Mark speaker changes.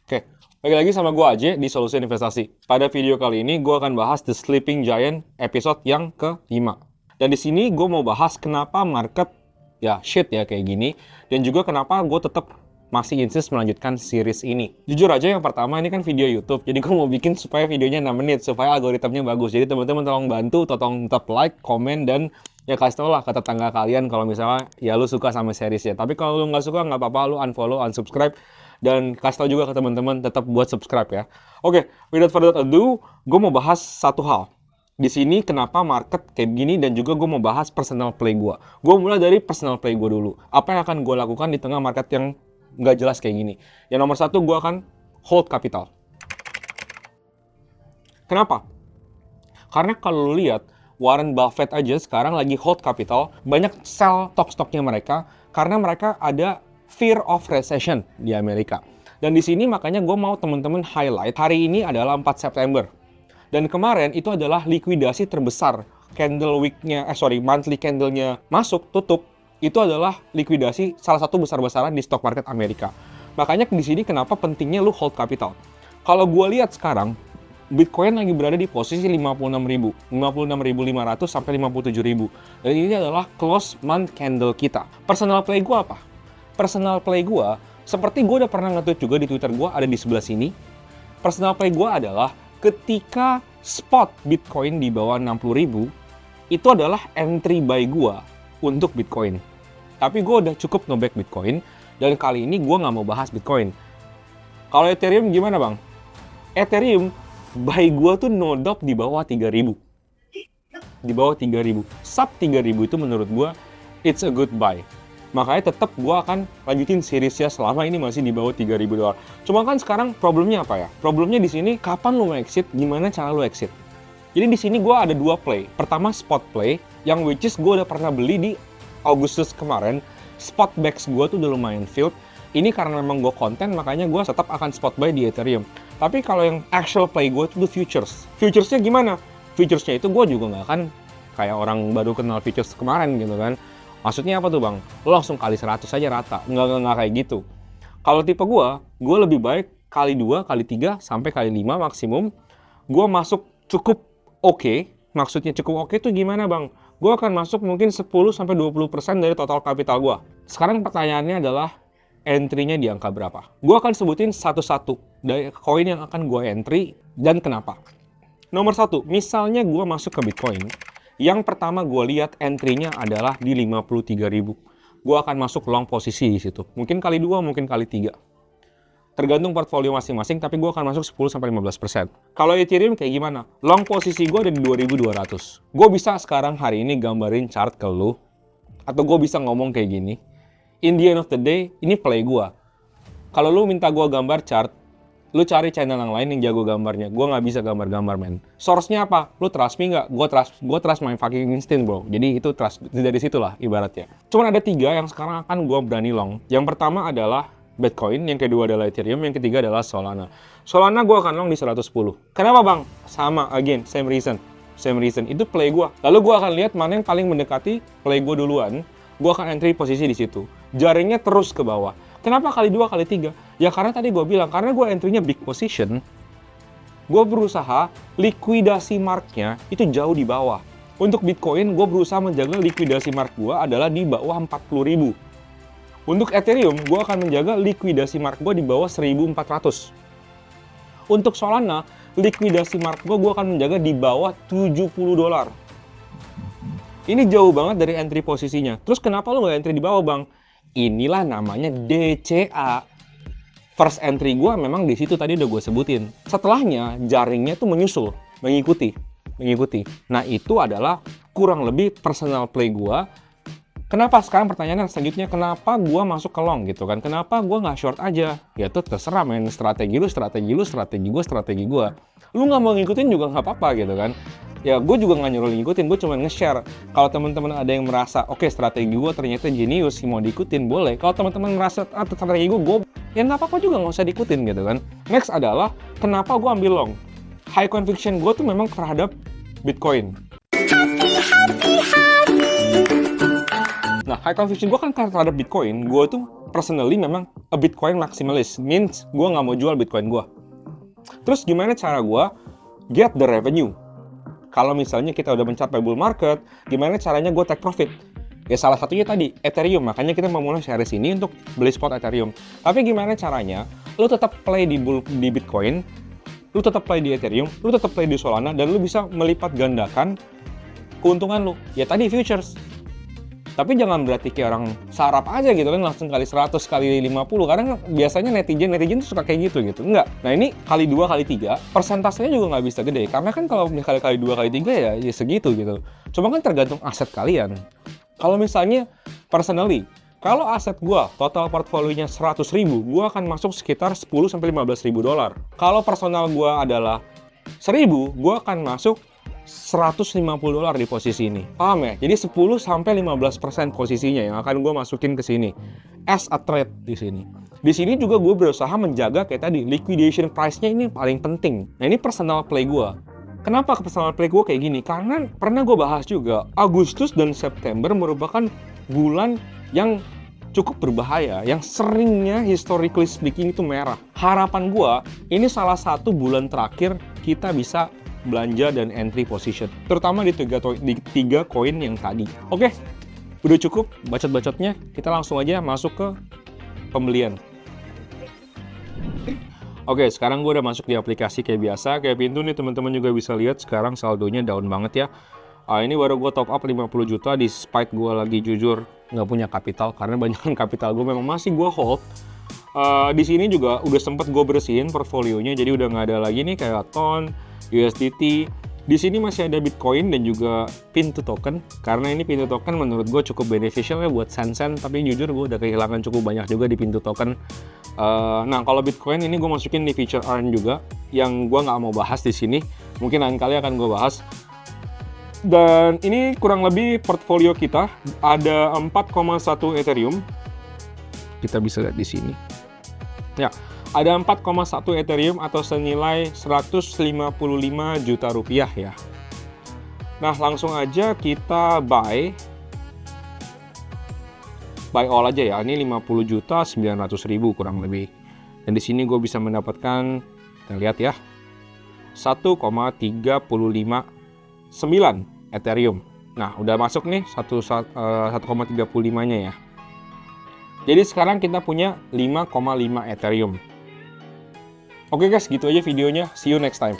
Speaker 1: Oke, balik lagi sama gue Aje di Solusi Investasi. Pada video kali ini gue akan bahas The Sleeping Giant episode yang ke-5. Dan di sini gue mau bahas kenapa market ya shit ya kayak gini, dan juga kenapa gue tetap masih insist melanjutkan series ini. Jujur aja yang pertama ini kan video YouTube, jadi gue mau bikin supaya videonya 6 menit, supaya algoritmanya bagus. Jadi teman-teman tolong bantu, tolong tetap like, komen, dan ya kasih tau lah ke tetangga kalian kalau misalnya ya lu suka sama seriesnya. Tapi kalau lu nggak suka nggak apa-apa, lu unfollow, unsubscribe, dan kasih tau juga ke teman-teman tetap buat subscribe ya. Oke, without further ado, gue mau bahas satu hal. Di sini kenapa market kayak gini, dan juga gue mau bahas personal play gue. Gue mulai dari personal play gue dulu. Apa yang akan gue lakukan di tengah market yang nggak jelas kayak gini. Yang nomor satu, gue akan hold capital. Kenapa? Karena kalau lu lihat, Warren Buffett aja sekarang lagi hold capital, banyak sell stock-stocknya mereka, karena mereka ada fear of recession di Amerika. Dan di sini makanya gue mau teman-teman highlight, hari ini adalah 4 September. Dan kemarin itu adalah likuidasi terbesar. Monthly candle-nya masuk, tutup, itu adalah likuidasi salah satu besar-besaran di stock market Amerika. Makanya di sini kenapa pentingnya lu hold capital. Kalau gue lihat sekarang, Bitcoin lagi berada di posisi 56.500 sampai 57.000. Dan ini adalah close month candle kita. Personal play gue apa? Personal play gue, seperti gue udah pernah nge-tweet juga di Twitter gue, ada di sebelah sini. Personal play gue adalah ketika spot Bitcoin di bawah 60.000, itu adalah entry buy gue untuk Bitcoin. Tapi gue udah cukup nge-back Bitcoin, dan kali ini gue nggak mau bahas Bitcoin. Kalau Ethereum gimana bang? Ethereum, buy gue tuh no doubt di bawah 3.000. Di bawah 3.000. Sub 3.000 itu menurut gue, it's a good buy. Makanya tetap gue akan lanjutin seriesnya selama ini masih di bawah 3.000 dolar. Cuma kan sekarang problemnya apa ya? Problemnya di sini kapan lu mau exit, gimana cara lu exit. Jadi di sini gue ada dua play. Pertama spot play, yang which is gue udah pernah beli di Agustus kemarin. Spot backs gue tuh udah lumayan filled. Ini karena memang gue konten, makanya gue tetap akan spot buy di Ethereum. Tapi kalau yang actual play gue itu futures. Futuresnya gimana? Futuresnya itu gue juga nggak akan kayak orang baru kenal futures kemarin gitu kan. Maksudnya apa tuh bang? Lo langsung kali 100 aja rata. Nggak kayak gitu. Kalau tipe gue lebih baik kali 2, kali 3, sampai kali 5 maksimum. Gue masuk cukup oke. Maksudnya cukup oke tuh gimana bang? Gue akan masuk mungkin 10-20% dari total kapital gue. Sekarang pertanyaannya adalah entry-nya di angka berapa? Gue akan sebutin satu-satu dari koin yang akan gue entry dan kenapa. Nomor 1, misalnya gue masuk ke Bitcoin. Yang pertama gue lihat entry-nya adalah di 53.000. Gue akan masuk long posisi di situ. Mungkin kali 2, mungkin kali 3. Tergantung portfolio masing-masing, tapi gue akan masuk 10-15%. Kalau Ethereum kayak gimana? Long posisi gue ada di 2.200. Gue bisa sekarang hari ini gambarin chart ke lu, atau gue bisa ngomong kayak gini. In the end of the day, ini play gue. Kalau lu minta gue gambar chart, lu cari channel yang lain yang jago gambarnya. Gue nggak bisa gambar-gambar, men. Source-nya apa? Lu trust me nggak? Gue trust my fucking instinct, bro. Jadi itu trust dari situlah ibaratnya. Cuman ada 3 yang sekarang akan gue berani long. Yang pertama adalah Bitcoin, yang kedua adalah Ethereum, yang ketiga adalah Solana. Solana gue akan long di 110. Kenapa bang? Sama, again, same reason. Itu play gue. Lalu gue akan lihat mana yang paling mendekati play gue duluan. Gue akan entry posisi di situ. Jaringnya terus ke bawah. Kenapa kali 2, kali 3? Ya karena tadi gue bilang, karena gue entry-nya big position, gue berusaha likuidasi marknya itu jauh di bawah. Untuk Bitcoin, gue berusaha menjaga likuidasi mark gue adalah di bawah 40.000. Untuk Ethereum, gue akan menjaga likuidasi mark gue di bawah 1.400. Untuk Solana, likuidasi mark gue akan menjaga di bawah 70 dolar. Ini jauh banget dari entry posisinya. Terus kenapa lo nggak entry di bawah bang? Inilah namanya DCA. First entry gue memang di situ tadi udah gue sebutin. Setelahnya jaringnya tuh menyusul, mengikuti. Nah itu adalah kurang lebih personal play gue. Kenapa sekarang pertanyaannya selanjutnya, kenapa gue masuk ke long gitu kan? Kenapa gue nggak short aja? Ya tuh terserah men, strategi lu, strategi gue. Lu nggak mau ngikutin juga nggak apa-apa gitu kan? Ya gue juga nggak nyuruh ngikutin, gue cuma nge-share. Kalau teman-teman ada yang merasa, oke, strategi gue ternyata jenius, mau diikutin boleh. Kalau teman-teman merasa strategi gue, ya nggak apa-apa juga, nggak usah diikutin gitu kan. Next adalah, kenapa gue ambil long? High conviction gue tuh memang terhadap Bitcoin. Nah, high conviction gue kan terhadap Bitcoin, gue tuh personally memang a Bitcoin maximalist. Means gue nggak mau jual Bitcoin gue. Terus gimana cara gue get the revenue? Kalau misalnya kita udah mencapai bull market, gimana caranya gue take profit? Ya salah satunya tadi, Ethereum. Makanya kita memulai series ini untuk beli spot Ethereum. Tapi gimana caranya? Lu tetap play di Bitcoin, lu tetap play di Ethereum, lu tetap play di Solana, dan lu bisa melipat gandakan keuntungan lu. Ya tadi futures. Tapi jangan berarti kayak orang sarap aja gitu kan, langsung kali 100, kali 50. Karena biasanya netizen tuh suka kayak gitu. Enggak. Nah ini kali 2, kali 3, persentasenya juga nggak bisa gede. Karena kan kalau misalnya kali 2, kali 3 ya segitu gitu. Cuma kan tergantung aset kalian. Kalau misalnya personally, kalau aset gua total portfolionya 100.000, gua akan masuk sekitar 10 sampai 15.000 dolar. Kalau personal gua adalah 1.000, gua akan masuk 150 dolar di posisi ini. Paham ya? Jadi 10 sampai 15% posisinya yang akan gue masukin ke sini as a trade di sini. Di sini juga gue berusaha menjaga kayak tadi liquidation price-nya ini paling penting. Nah, ini personal play gue. Kenapa personal play gue kayak gini? Karena pernah gue bahas juga, Agustus dan September merupakan bulan yang cukup berbahaya, yang seringnya historically speaking itu merah. Harapan gue, ini salah satu bulan terakhir kita bisa belanja dan entry position, terutama di tiga koin yang tadi. Oke, udah cukup bacot-bacotnya, kita langsung aja masuk ke pembelian. Oke, sekarang gue udah masuk di aplikasi kayak biasa, kayak pintu nih teman-teman juga bisa lihat sekarang saldonya down banget ya. Ini baru gue top up 50 juta despite gue lagi jujur nggak punya kapital, karena banyak kapital gue memang masih gue hold. Di sini juga udah sempet gue bersihin portfolionya, jadi udah nggak ada lagi nih kayak TON, USDT. Di sini masih ada Bitcoin dan juga Pintu token, karena ini Pintu token menurut gue cukup beneficial ya buat sen-sen, tapi jujur gue udah kehilangan cukup banyak juga di Pintu token. Nah kalau Bitcoin ini gue masukin di feature earn juga, yang gue nggak mau bahas di sini, mungkin lain kali akan gue bahas. Dan ini kurang lebih portfolio kita ada 4,1 Ethereum, kita bisa lihat di sini. Ya, ada 4,1 Ethereum atau senilai 155 juta rupiah ya. Nah, langsung aja kita buy all aja ya. Ini 50 juta 900 ribu kurang lebih. Dan di sini gue bisa mendapatkan, kita lihat ya, 1,359 Ethereum. Nah, udah masuk nih 1,35-nya ya. Jadi sekarang kita punya 5,5 Ethereum. Oke guys, gitu aja videonya. See you next time.